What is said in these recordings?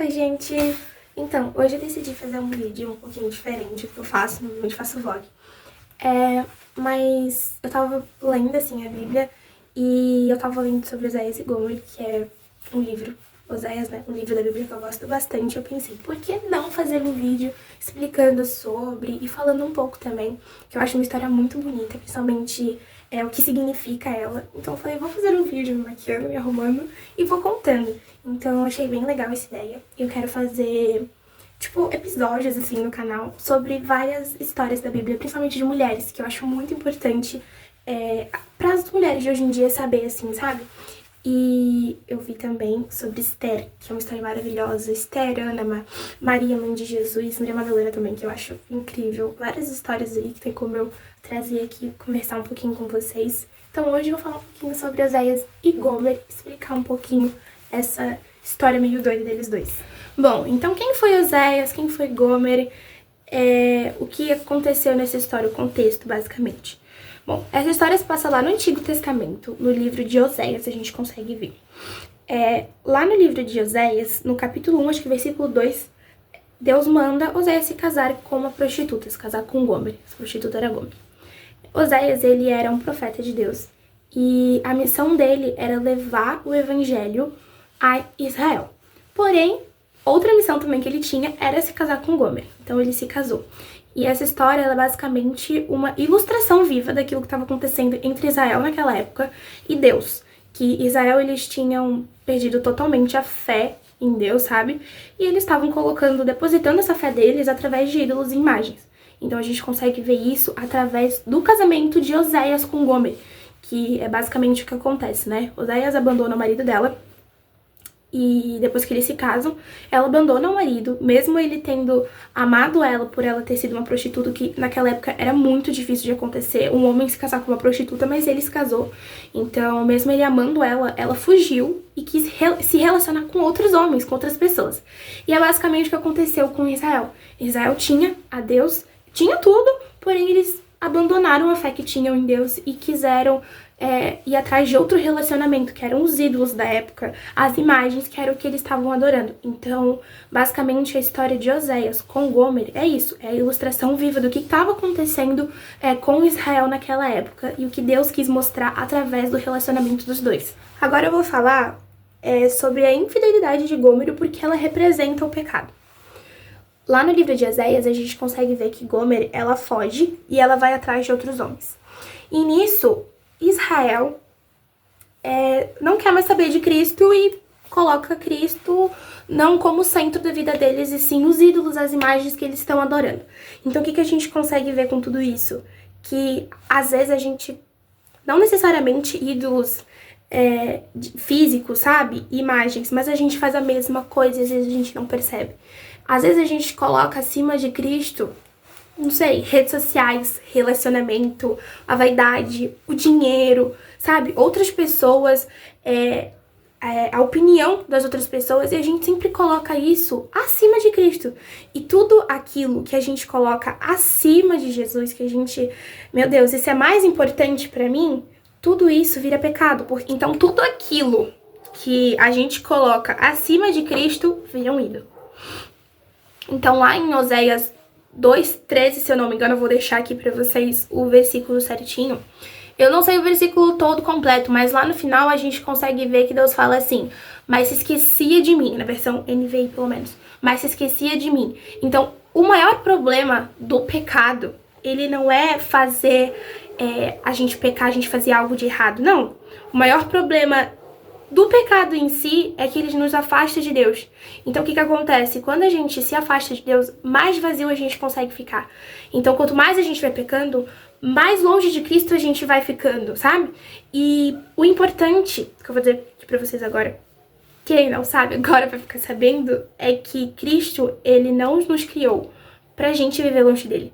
Oi, gente! Então, hoje eu decidi fazer um vídeo um pouquinho diferente do que eu faço, normalmente faço vlog. Mas eu tava lendo, assim, a Bíblia e eu tava lendo sobre Oséias e Gomer, que é um livro, Oséias, né? Um livro da Bíblia que eu gosto bastante. Eu pensei, por que não fazer um vídeo explicando sobre e falando um pouco também, que eu acho uma história muito bonita, principalmente o que significa ela. Então eu falei, vou fazer um vídeo me maquiando, me arrumando e vou contando. Então eu achei bem legal essa ideia. Eu quero fazer tipo, episódios, assim, no canal sobre várias histórias da Bíblia, principalmente de mulheres, que eu acho muito importante para as mulheres de hoje em dia saber, assim, sabe? E eu vi também sobre Esther, que é uma história maravilhosa. Esther, Ana, Maria, mãe de Jesus, Maria Madalena também, que eu acho incrível. Várias histórias aí que tem como eu trazer aqui, conversar um pouquinho com vocês. Então hoje eu vou falar um pouquinho sobre Oséias e Gomer, explicar um pouquinho essa história meio doida deles dois. Bom, então quem foi Oséias, quem foi Gomer, o que aconteceu nessa história, o contexto, basicamente. Bom, essa história se passa lá no Antigo Testamento, no livro de Oséias, a gente consegue ver. Lá no livro de Oséias, no capítulo 1, acho que versículo 2, Deus manda Oséias se casar com uma prostituta, se casar com Gomer. Essa prostituta era Gomer. Oséias, ele era um profeta de Deus e a missão dele era levar o evangelho a Israel. Porém, outra missão também que ele tinha era se casar com Gomer. Então ele se casou. E essa história ela é basicamente uma ilustração viva daquilo que estava acontecendo entre Israel naquela época e Deus. Que Israel, eles tinham perdido totalmente a fé em Deus, sabe? E eles estavam depositando essa fé deles através de ídolos e imagens. Então a gente consegue ver isso através do casamento de Oséias com Gomer, que é basicamente o que acontece, né? Oséias abandona o marido dela e depois que eles se casam, ela abandona o marido, mesmo ele tendo amado ela por ela ter sido uma prostituta, que naquela época era muito difícil de acontecer, um homem se casar com uma prostituta, mas ele se casou. Então, mesmo ele amando ela, ela fugiu e quis se relacionar com outros homens, com outras pessoas. E é basicamente o que aconteceu com Israel. Israel tinha a Deus, tinha tudo, porém eles abandonaram a fé que tinham em Deus e quiseram ir atrás de outro relacionamento, que eram os ídolos da época, as imagens, que era o que eles estavam adorando. Então, basicamente, a história de Oséias com Gomer é isso, é a ilustração viva do que estava acontecendo com Israel naquela época e o que Deus quis mostrar através do relacionamento dos dois. Agora eu vou falar sobre a infidelidade de Gomer e porque ela representa o pecado. Lá no livro de Oséias, a gente consegue ver que Gomer, ela foge e ela vai atrás de outros homens. E nisso, Israel não quer mais saber de Cristo e coloca Cristo não como centro da vida deles, e sim os ídolos, as imagens que eles estão adorando. Então o que a gente consegue ver com tudo isso? Que às vezes a gente, não necessariamente ídolos físicos, sabe? Imagens, mas a gente faz a mesma coisa e às vezes a gente não percebe. Às vezes a gente coloca acima de Cristo, não sei, redes sociais, relacionamento, a vaidade, o dinheiro, sabe? Outras pessoas, a opinião das outras pessoas, e a gente sempre coloca isso acima de Cristo. E tudo aquilo que a gente coloca acima de Jesus, que a gente, meu Deus, isso é mais importante pra mim, tudo isso vira pecado. Então tudo aquilo que a gente coloca acima de Cristo vira um ídolo. Então lá em Oséias 2:13, se eu não me engano, eu vou deixar aqui pra vocês o versículo certinho. Eu não sei o versículo todo completo, mas lá no final a gente consegue ver que Deus fala assim: mas se esquecia de mim, na versão NVI pelo menos, mas se esquecia de mim. Então, o maior problema do pecado, ele não é fazer a gente pecar, a gente fazer algo de errado, não. O maior problema do pecado em si é que ele nos afasta de Deus. Então o que acontece? Quando a gente se afasta de Deus, mais vazio a gente consegue ficar. Então quanto mais a gente vai pecando, mais longe de Cristo a gente vai ficando, sabe? E o importante, que eu vou dizer aqui pra vocês agora, quem não sabe agora vai ficar sabendo, é que Cristo, ele não nos criou pra gente viver longe dele.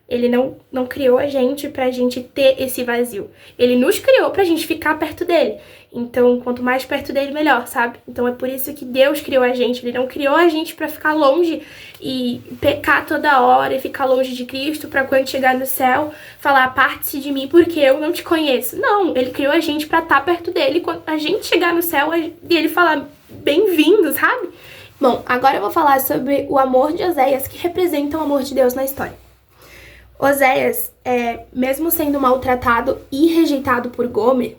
Ele não criou a gente pra gente ter esse vazio. Ele nos criou pra gente ficar perto dele. Então, quanto mais perto dele, melhor, sabe? Então, é por isso que Deus criou a gente. Ele não criou a gente pra ficar longe e pecar toda hora e ficar longe de Cristo pra quando chegar no céu, falar, aparte-se de mim porque eu não te conheço. Não, ele criou a gente pra estar perto dele. Quando a gente chegar no céu e ele falar, bem-vindo, sabe? Bom, agora eu vou falar sobre o amor de Oséias, que representa o amor de Deus na história. Oséias, mesmo sendo maltratado e rejeitado por Gomer,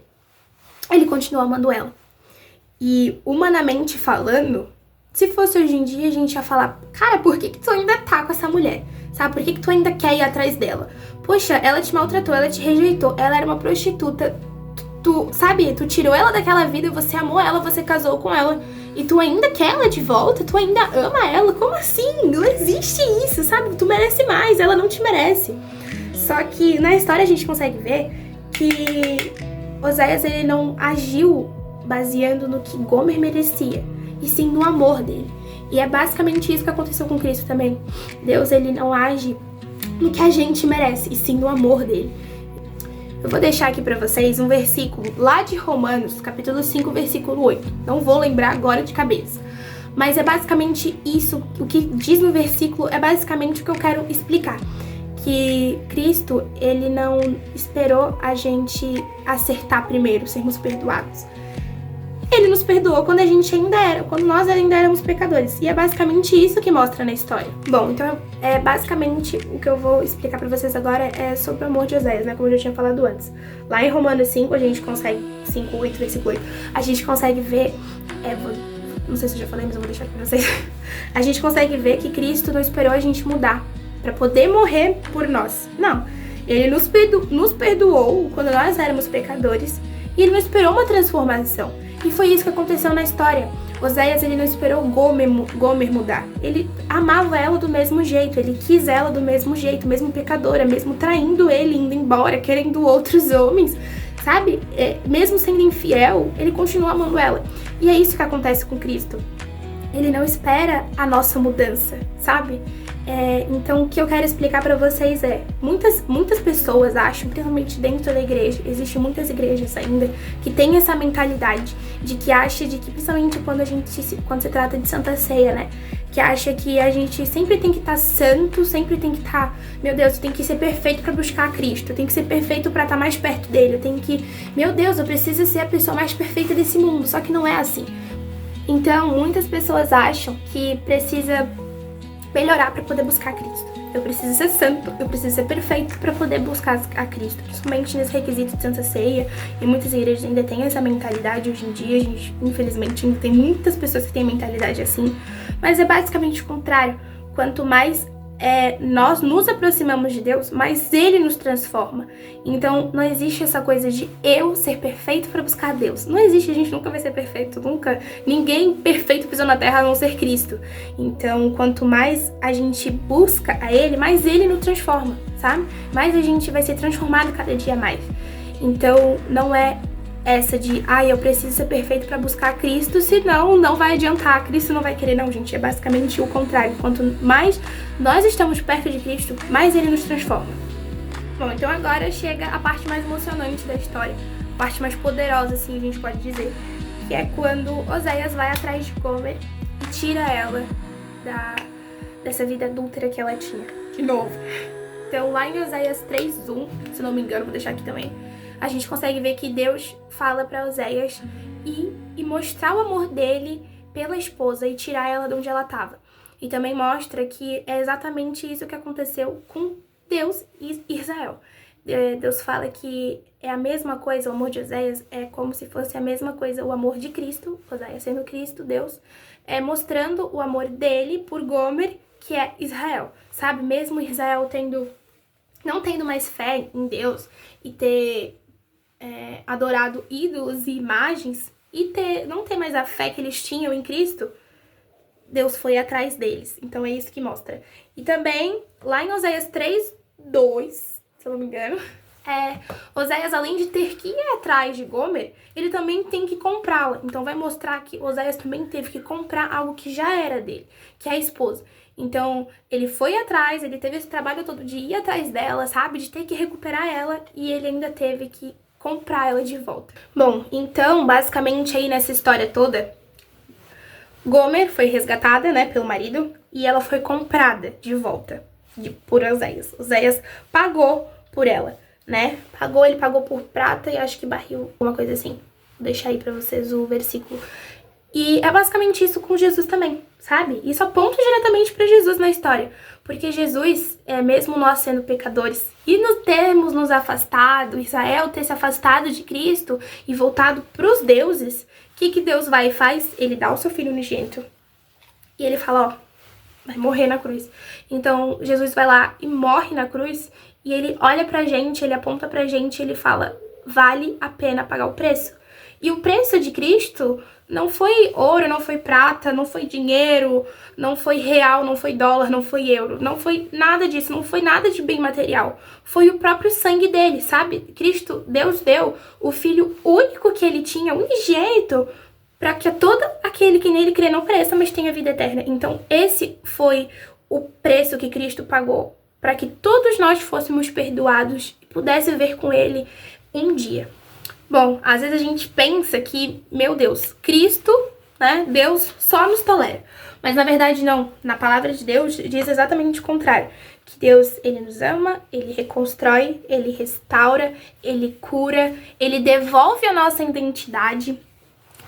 ele continua amando ela. E, humanamente falando, se fosse hoje em dia, a gente ia falar, cara, por que tu ainda tá com essa mulher? Sabe, por que tu ainda quer ir atrás dela? Poxa, ela te maltratou, ela te rejeitou, ela era uma prostituta, tu tirou ela daquela vida, você amou ela, você casou com ela, e tu ainda quer ela de volta? Tu ainda ama ela? Como assim? Não existe isso, sabe? Tu merece mais, ela não te merece. Só que na história a gente consegue ver que Oséias, ele não agiu baseando no que Gomer merecia, e sim no amor dele. E é basicamente isso que aconteceu com Cristo também. Deus, ele não age no que a gente merece, e sim no amor dele. Eu vou deixar aqui pra vocês um versículo lá de Romanos, capítulo 5, versículo 8. Não vou lembrar agora de cabeça. Mas é basicamente isso, o que diz no versículo é basicamente o que eu quero explicar. Que Cristo, ele não esperou a gente acertar primeiro, sermos perdoados. Ele nos perdoou quando nós ainda éramos pecadores. E é basicamente isso que mostra na história. Bom, então basicamente o que eu vou explicar pra vocês agora é sobre o amor de Oséias, né? Como eu já tinha falado antes. Lá em Romanos 5, a gente consegue, 5, 8, versículo 8, a gente consegue ver, não sei se eu já falei, mas eu vou deixar aqui pra vocês. A gente consegue ver que Cristo não esperou a gente mudar pra poder morrer por nós. Não. Ele nos perdoou quando nós éramos pecadores e ele não esperou uma transformação. E foi isso que aconteceu na história. Oséias, ele não esperou Gomer mudar. Ele amava ela do mesmo jeito, ele quis ela do mesmo jeito, mesmo pecadora, mesmo traindo ele, indo embora, querendo outros homens, sabe? Mesmo sendo infiel, ele continua amando ela. E é isso que acontece com Cristo. Ele não espera a nossa mudança, sabe? Então, o que eu quero explicar pra vocês muitas pessoas acham, principalmente dentro da igreja, existem muitas igrejas ainda, que tem essa mentalidade de que acha de que, principalmente quando se trata de Santa Ceia, né? Que acha que a gente sempre tem que estar santo, sempre tem que estar, meu Deus, eu tenho que ser perfeito pra buscar Cristo, eu tenho que ser perfeito pra estar mais perto dele, eu tenho que, meu Deus, eu preciso ser a pessoa mais perfeita desse mundo, só que não é assim. Então, muitas pessoas acham que precisa melhorar para poder buscar Cristo. Eu preciso ser santo, eu preciso ser perfeito para poder buscar a Cristo. Principalmente nesse requisito de Santa Ceia. E muitas igrejas ainda têm essa mentalidade hoje em dia. A gente, infelizmente, ainda tem muitas pessoas que têm mentalidade assim. Mas é basicamente o contrário. Quanto mais nós nos aproximamos de Deus, mais Ele nos transforma. Então, não existe essa coisa de eu ser perfeito para buscar Deus. Não existe, a gente nunca vai ser perfeito, nunca. Ninguém perfeito pisou na terra a não ser Cristo. Então, quanto mais a gente busca a Ele, mais Ele nos transforma, sabe? Mais a gente vai ser transformado cada dia mais. Então, não é essa de, eu preciso ser perfeito pra buscar Cristo, senão não vai adiantar, Cristo não vai querer, não, gente, é basicamente o contrário. Quanto mais nós estamos perto de Cristo, mais Ele nos transforma. Bom, então agora chega a parte mais emocionante da história, a parte mais poderosa, assim, a gente pode dizer, que é quando Oséias vai atrás de Gomer e tira ela dessa vida adúltera que ela tinha, de novo. Então, lá em Oséias 3:1, se não me engano, vou deixar aqui também, a gente consegue ver que Deus fala para Oséias e mostrar o amor dele pela esposa e tirar ela de onde ela estava. E também mostra que é exatamente isso que aconteceu com Deus e Israel. Deus fala que é a mesma coisa, o amor de Oséias é como se fosse a mesma coisa, o amor de Cristo, Oséias sendo Cristo, Deus, mostrando o amor dele por Gomer, que é Israel, sabe? Mesmo Israel não tendo mais fé em Deus e ter adorado ídolos e imagens e não ter mais a fé que eles tinham em Cristo, Deus foi atrás deles. Então é isso que mostra. E também, lá em Oséias 3:2, se eu não me engano, Oséias, além de ter que ir atrás de Gomer, ele também tem que comprá-la. Então vai mostrar que Oséias também teve que comprar algo que já era dele, que é a esposa. Então, ele foi atrás, ele teve esse trabalho todo de ir atrás dela, sabe? De ter que recuperar ela, e ele ainda teve que comprar ela de volta. Bom, então, basicamente aí nessa história toda, Gomer foi resgatada, né, pelo marido, e ela foi comprada de volta por Oséias. Oséias pagou por ela, né? Ele pagou por prata e acho que barril, alguma coisa assim. Vou deixar aí pra vocês o versículo. E é basicamente isso com Jesus também, sabe? Isso aponta diretamente para Jesus na história. Porque Jesus, mesmo nós sendo pecadores e nos termos nos afastado, Israel ter se afastado de Cristo e voltado para os deuses, o que Deus vai e faz? Ele dá o seu filho unigênito. E ele fala, ó, vai morrer na cruz. Então, Jesus vai lá e morre na cruz e ele olha pra gente, ele aponta pra gente, ele fala, vale a pena pagar o preço. E o preço de Cristo não foi ouro, não foi prata, não foi dinheiro, não foi real, não foi dólar, não foi euro, não foi nada disso, não foi nada de bem material. Foi o próprio sangue dele, sabe? Cristo, Deus deu o Filho único que ele tinha, unigênito, para que todo aquele que nele crê não pereça, mas tenha vida eterna. Então, esse foi o preço que Cristo pagou para que todos nós fôssemos perdoados e pudéssemos ver com ele um dia. Bom, às vezes a gente pensa que, meu Deus, Cristo, né, Deus só nos tolera. Mas na verdade não, na palavra de Deus diz exatamente o contrário. Que Deus, ele nos ama, ele reconstrói, ele restaura, ele cura, ele devolve a nossa identidade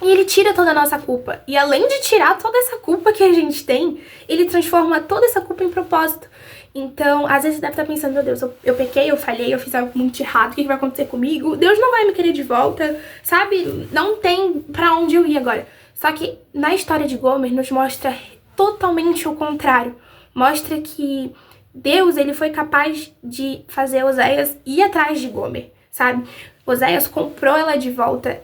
e ele tira toda a nossa culpa. E além de tirar toda essa culpa que a gente tem, ele transforma toda essa culpa em propósito. Então, às vezes você deve estar pensando, meu Deus, eu pequei, eu falhei, eu fiz algo muito errado, o que vai acontecer comigo? Deus não vai me querer de volta, sabe? Não tem pra onde eu ir agora. Só que na história de Gomer nos mostra totalmente o contrário. Mostra que Deus, ele foi capaz de fazer Oséias ir atrás de Gomer, sabe? Oséias comprou ela de volta,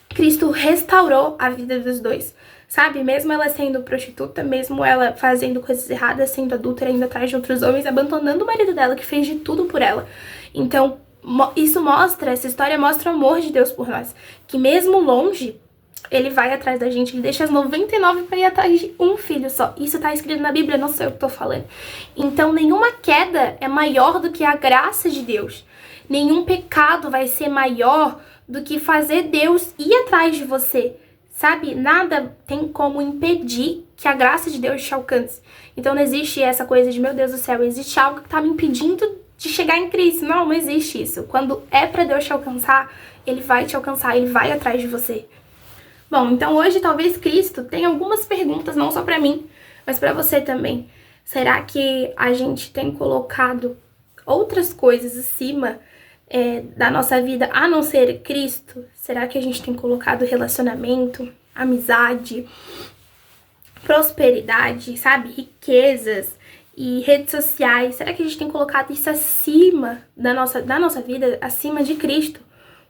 Cristo restaurou a vida dos dois. Sabe, mesmo ela sendo prostituta, mesmo ela fazendo coisas erradas, sendo adúltera, indo atrás de outros homens, abandonando o marido dela, que fez de tudo por ela. Então, essa história mostra o amor de Deus por nós. Que mesmo longe, ele vai atrás da gente, ele deixa as 99 para ir atrás de um filho só. Isso tá escrito na Bíblia, não sei o que tô falando. Então, nenhuma queda é maior do que a graça de Deus. Nenhum pecado vai ser maior do que fazer Deus ir atrás de você. Sabe, nada tem como impedir que a graça de Deus te alcance. Então não existe essa coisa de, meu Deus do céu, existe algo que tá me impedindo de chegar em Cristo. Não existe isso. Quando é pra Deus te alcançar, ele vai te alcançar, ele vai atrás de você. Bom, então hoje talvez Cristo tenha algumas perguntas, não só pra mim, mas pra você também. Será que a gente tem colocado outras coisas acima da nossa vida, a não ser Cristo? Será que a gente tem colocado relacionamento, amizade, prosperidade, sabe, riquezas e redes sociais? Será que a gente tem colocado isso acima da nossa vida, acima de Cristo?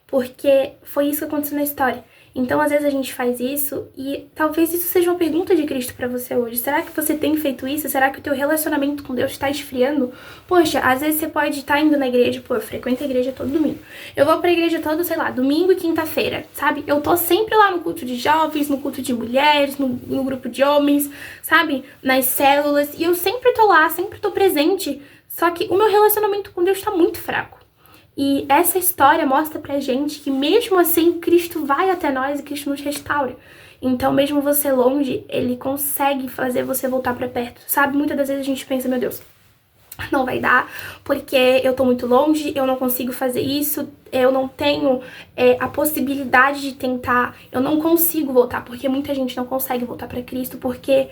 Porque foi isso que aconteceu na história. Então, às vezes a gente faz isso e talvez isso seja uma pergunta de Cristo pra você hoje. Será que você tem feito isso? Será que o teu relacionamento com Deus está esfriando? Poxa, às vezes você pode estar indo na igreja, eu frequento a igreja todo domingo. Eu vou pra igreja todo, sei lá, domingo e quinta-feira, sabe? Eu tô sempre lá no culto de jovens, no culto de mulheres, no grupo de homens, sabe? Nas células. E eu sempre tô lá, sempre tô presente. Só que o meu relacionamento com Deus tá muito fraco. E essa história mostra pra gente que mesmo assim Cristo vai até nós e Cristo nos restaura. Então mesmo você longe, ele consegue fazer você voltar pra perto, sabe? Muitas das vezes a gente pensa, meu Deus, não vai dar, porque eu tô muito longe, eu não consigo fazer isso, eu não tenho a possibilidade de tentar, eu não consigo voltar, porque muita gente não consegue voltar pra Cristo, porque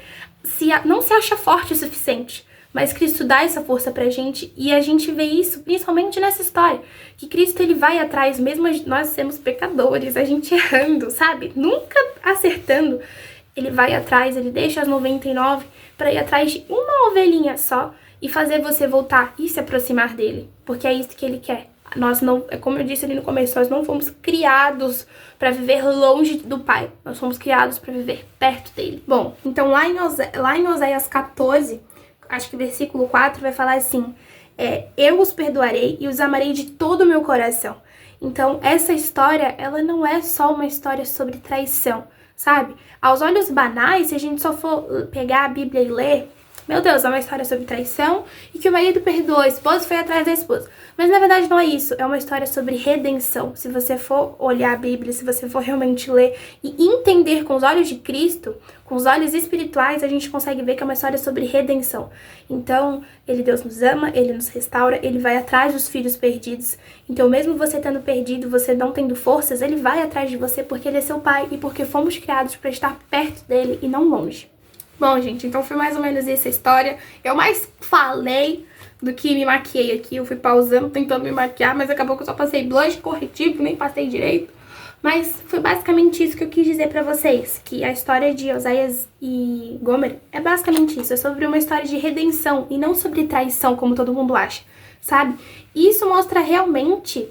não se acha forte o suficiente. Mas Cristo dá essa força pra gente e a gente vê isso principalmente nessa história. Que Cristo, ele vai atrás, mesmo nós sermos pecadores, a gente errando, sabe? Nunca acertando. Ele vai atrás, ele deixa as 99 pra ir atrás de uma ovelhinha só e fazer você voltar e se aproximar dele. Porque é isso que ele quer. Nós não, como eu disse ali no começo, nós não fomos criados para viver longe do Pai. Nós fomos criados para viver perto dele. Bom, então lá em Oséias 14... acho que versículo 4 vai falar assim, eu os perdoarei e os amarei de todo o meu coração. Então, essa história, ela não é só uma história sobre traição, sabe? Aos olhos banais, se a gente só for pegar a Bíblia e ler, meu Deus, é uma história sobre traição e que o marido perdoou a esposa e foi atrás da esposa. Mas na verdade não é isso, é uma história sobre redenção. Se você for olhar a Bíblia, se você for realmente ler e entender com os olhos de Cristo, com os olhos espirituais, a gente consegue ver que é uma história sobre redenção. Então, Deus nos ama, Ele nos restaura, Ele vai atrás dos filhos perdidos. Então, mesmo você tendo perdido, você não tendo forças, Ele vai atrás de você porque Ele é seu Pai e porque fomos criados para estar perto dEle e não longe. Bom, gente, então foi mais ou menos essa história. Eu mais falei do que me maquiei aqui. Eu fui pausando, tentando me maquiar, mas acabou que eu só passei blush corretivo, nem passei direito. Mas foi basicamente isso que eu quis dizer pra vocês, que a história de Oséias e Gomer é basicamente isso. É sobre uma história de redenção e não sobre traição, como todo mundo acha, sabe? E isso mostra realmente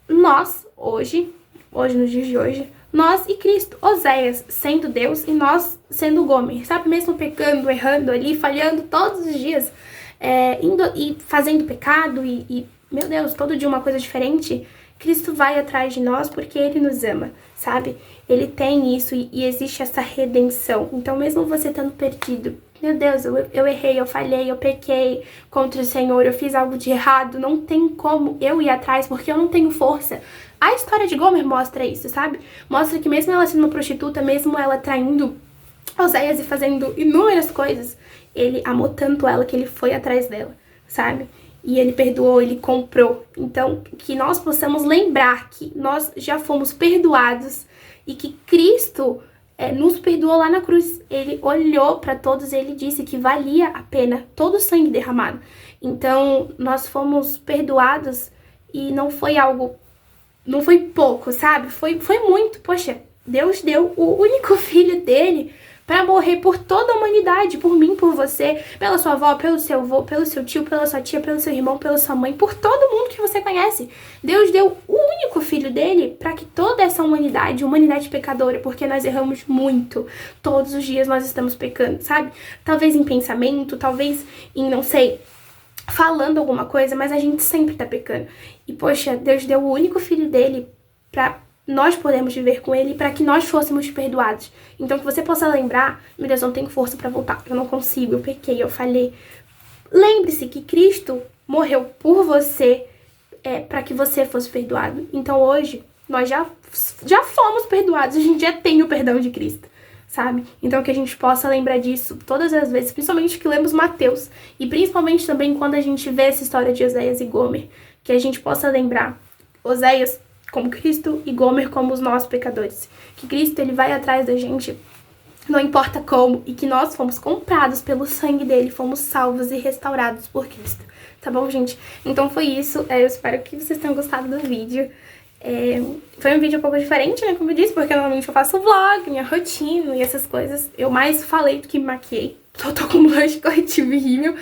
nós, hoje, nos dias de hoje, nós e Cristo, Oséias sendo Deus e nós sendo Gomer, sabe? Mesmo pecando, errando ali, falhando todos os dias, indo e fazendo pecado e, meu Deus, todo dia uma coisa diferente, Cristo vai atrás de nós porque Ele nos ama, sabe? Ele tem isso e existe essa redenção. Então, mesmo você estando perdido, meu Deus, eu errei, eu falhei, eu pequei contra o Senhor, eu fiz algo de errado, não tem como eu ir atrás porque eu não tenho força. A história de Gomer mostra isso, sabe? Mostra que mesmo ela sendo uma prostituta, mesmo ela traindo Oséias e fazendo inúmeras coisas, ele amou tanto ela que ele foi atrás dela, sabe? E ele perdoou, ele comprou. Então, que nós possamos lembrar que nós já fomos perdoados e que Cristo nos perdoou lá na cruz. Ele olhou para todos e ele disse que valia a pena todo o sangue derramado. Então, nós fomos perdoados e não foi algo, não foi pouco, sabe? Foi muito. Poxa, Deus deu o único filho dele para morrer por toda a humanidade, por mim, por você, pela sua avó, pelo seu avô, pelo seu tio, pela sua tia, pelo seu irmão, pela sua mãe, por todo mundo que você conhece. Deus deu o único filho dele para que toda essa humanidade pecadora, porque nós erramos muito, todos os dias nós estamos pecando, sabe? Talvez em pensamento, talvez em, não sei, falando alguma coisa, mas a gente sempre tá pecando. E, poxa, Deus deu o único filho dele pra nós podemos viver com ele para que nós fôssemos perdoados. Então que você possa lembrar, meu Deus, eu não tenho força para voltar, eu não consigo, eu pequei, eu falhei. Lembre-se que Cristo morreu por você para que você fosse perdoado. Então hoje nós já fomos perdoados, a gente já tem o perdão de Cristo, sabe? Então que a gente possa lembrar disso todas as vezes, principalmente que lemos Mateus e principalmente também quando a gente vê essa história de Oséias e Gomer, que a gente possa lembrar Oséias como Cristo e Gomer como os nossos pecadores. Que Cristo, ele vai atrás da gente, não importa como, e que nós fomos comprados pelo sangue dele, fomos salvos e restaurados por Cristo. Tá bom, gente? Então foi isso. Eu espero que vocês tenham gostado do vídeo. Foi um vídeo um pouco diferente, né? Como eu disse, porque normalmente eu faço vlog, minha rotina e essas coisas. Eu mais falei do que me maquiei. Tô com blush corretivo e rímel.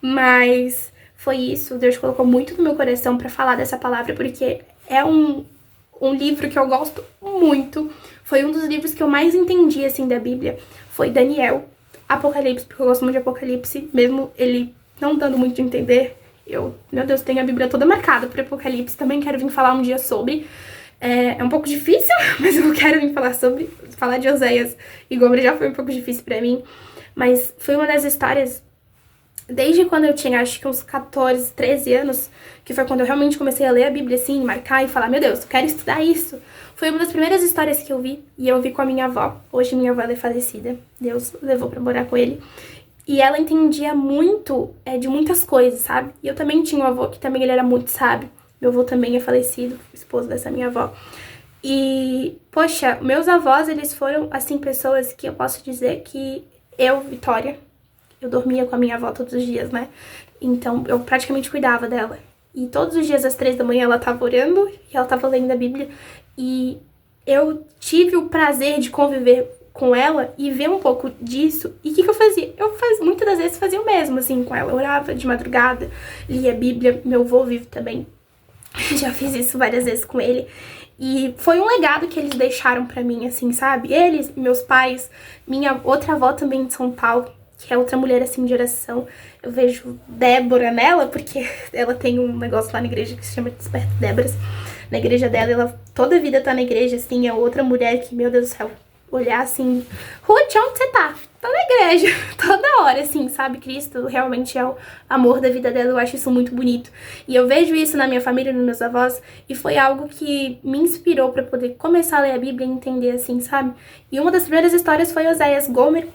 Mas foi isso. Deus colocou muito no meu coração pra falar dessa palavra, porque é um livro que eu gosto muito. Foi um dos livros que eu mais entendi, assim, da Bíblia. Foi Daniel, Apocalipse, porque eu gosto muito de Apocalipse, mesmo ele não dando muito de entender. Meu Deus, tenho a Bíblia toda marcada por Apocalipse, também quero vir falar um dia sobre. É um pouco difícil, mas eu quero vir falar sobre. Falar de Oséias e Gomer já foi um pouco difícil pra mim, mas foi uma das histórias, desde quando eu tinha, acho que uns 14, 13 anos, que foi quando eu realmente comecei a ler a Bíblia, assim, marcar e falar, meu Deus, eu quero estudar isso. Foi uma das primeiras histórias que eu vi, e eu vi com a minha avó. Hoje minha avó é falecida, Deus levou pra morar com ele. E ela entendia muito de muitas coisas, sabe? E eu também tinha um avô que também ele era muito sábio. Meu avô também é falecido, esposo dessa minha avó. E, poxa, meus avós, eles foram, assim, pessoas que eu posso dizer que eu, Vitória, eu dormia com a minha avó todos os dias, né? Então, eu praticamente cuidava dela. E todos os dias, às 3 da manhã, ela tava orando e ela tava lendo a Bíblia. E eu tive o prazer de conviver com ela e ver um pouco disso. E o que eu fazia? Muitas das vezes fazia o mesmo, assim, com ela. Eu orava de madrugada, lia a Bíblia. Meu avô vive também. Já fiz isso várias vezes com ele. E foi um legado que eles deixaram pra mim, assim, sabe? Eles, meus pais, minha outra avó também de São Paulo, que é outra mulher, assim, de oração. Eu vejo Débora nela, porque ela tem um negócio lá na igreja que se chama Desperta Déboras. Na igreja dela, ela toda a vida tá na igreja, assim, é outra mulher que, meu Deus do céu, olhar assim, Ruth, onde você tá? Tô na igreja, toda hora. história, assim, sabe? Cristo realmente é o amor da vida dela, eu acho isso muito bonito. E eu vejo isso na minha família, nos meus avós, e foi algo que me inspirou pra poder começar a ler a Bíblia e entender, assim, sabe? E uma das primeiras histórias foi Oséias, Gomer,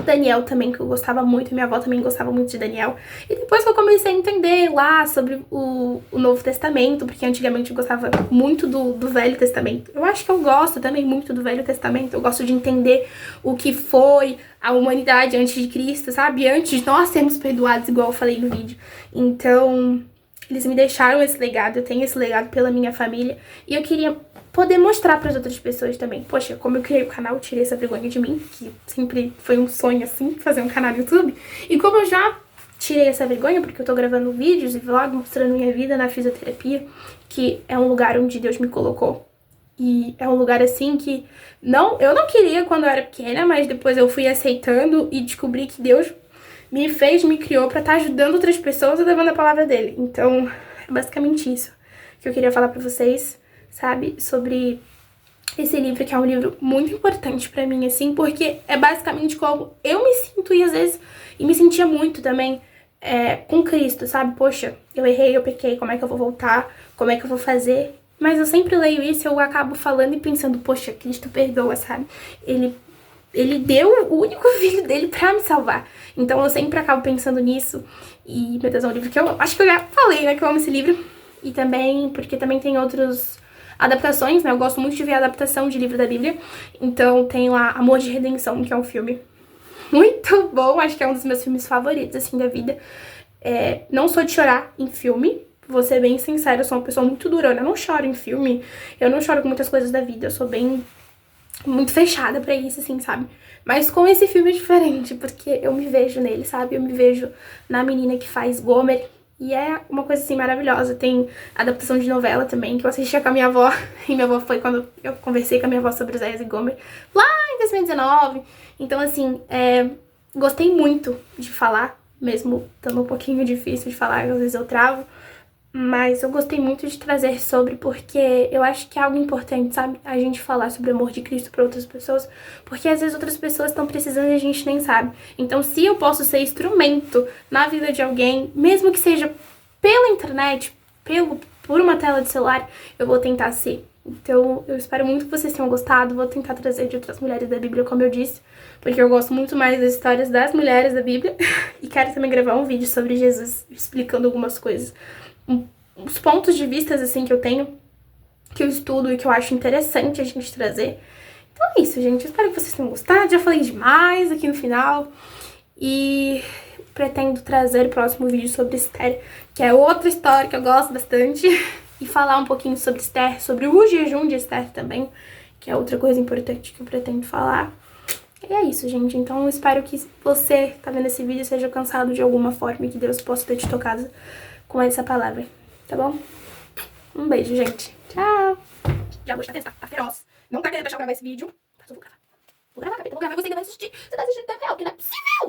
Daniel também, que eu gostava muito, minha avó também gostava muito de Daniel. E depois que eu comecei a entender lá sobre o Novo Testamento, porque antigamente eu gostava muito do Velho Testamento. Eu acho que eu gosto também muito do Velho Testamento, eu gosto de entender o que foi a humanidade antes de Cristo, sabe? Antes de nós sermos perdoados, igual eu falei no vídeo. Então, eles me deixaram esse legado, eu tenho esse legado pela minha família, e eu queria poder mostrar para as outras pessoas também. Poxa, como eu criei o canal, eu tirei essa vergonha de mim, que sempre foi um sonho, assim, fazer um canal no YouTube. E como eu já tirei essa vergonha, porque eu tô gravando vídeos e vlog mostrando minha vida na fisioterapia, que é um lugar onde Deus me colocou. E é um lugar, assim, que eu não queria quando eu era pequena, mas depois eu fui aceitando e descobri que Deus me criou pra estar ajudando outras pessoas e levando a palavra dele. Então, é basicamente isso que eu queria falar pra vocês, sabe? Sobre esse livro, que é um livro muito importante pra mim, assim, porque é basicamente como eu me sinto e às vezes, e me sentia muito também com Cristo, sabe? Poxa, eu errei, eu pequei, como é que eu vou voltar? Como é que eu vou fazer? Mas eu sempre leio isso e eu acabo falando e pensando, poxa, Cristo perdoa, sabe? Ele deu o único filho dele pra me salvar. Então eu sempre acabo pensando nisso. E, meu Deus, é um livro que eu acho que eu já falei, né, que eu amo esse livro. E também, porque também tem outras adaptações, né, eu gosto muito de ver a adaptação de livro da Bíblia. Então tem lá Amor de Redenção, que é um filme muito bom, acho que é um dos meus filmes favoritos, assim, da vida. Não sou de chorar em filme, vou ser bem sincera, eu sou uma pessoa muito durona, eu não choro em filme, eu não choro com muitas coisas da vida, eu sou bem muito fechada pra isso, assim, sabe? Mas com esse filme é diferente, porque eu me vejo nele, sabe? Eu me vejo na menina que faz Gomer, e é uma coisa, assim, maravilhosa. Tem adaptação de novela também, que eu assistia com a minha avó, e minha avó foi quando eu conversei com a minha avó sobre Oséias e Gomer, lá em 2019. Então, assim, gostei muito de falar, mesmo estando um pouquinho difícil de falar, às vezes eu travo. Mas eu gostei muito de trazer sobre, porque eu acho que é algo importante, sabe? A gente falar sobre o amor de Cristo para outras pessoas, porque às vezes outras pessoas estão precisando e a gente nem sabe. Então, se eu posso ser instrumento na vida de alguém, mesmo que seja pela internet, por uma tela de celular, eu vou tentar ser. Então, eu espero muito que vocês tenham gostado. Vou tentar trazer de outras mulheres da Bíblia, como eu disse, porque eu gosto muito mais das histórias das mulheres da Bíblia. E quero também gravar um vídeo sobre Jesus, explicando algumas coisas. Os pontos de vista, assim, que eu tenho, que eu estudo e que eu acho interessante a gente trazer. Então é isso, gente. Eu espero que vocês tenham gostado. Já falei demais aqui no final. E pretendo trazer o próximo vídeo sobre Esther, que é outra história que eu gosto bastante. E falar um pouquinho sobre Esther, sobre o jejum de Esther também, que é outra coisa importante que eu pretendo falar. E é isso, gente. Então eu espero que você que tá vendo esse vídeo seja alcançado de alguma forma e que Deus possa ter te tocado com essa palavra, tá bom? Um beijo, gente. Tchau! Já vou testar, tá feroz. Não tá querendo deixar eu gravar esse vídeo, mas eu vou gravar. Vou gravar, capeta, vou gravar e você ainda vai assistir. Você tá assistindo até real, que não é possível!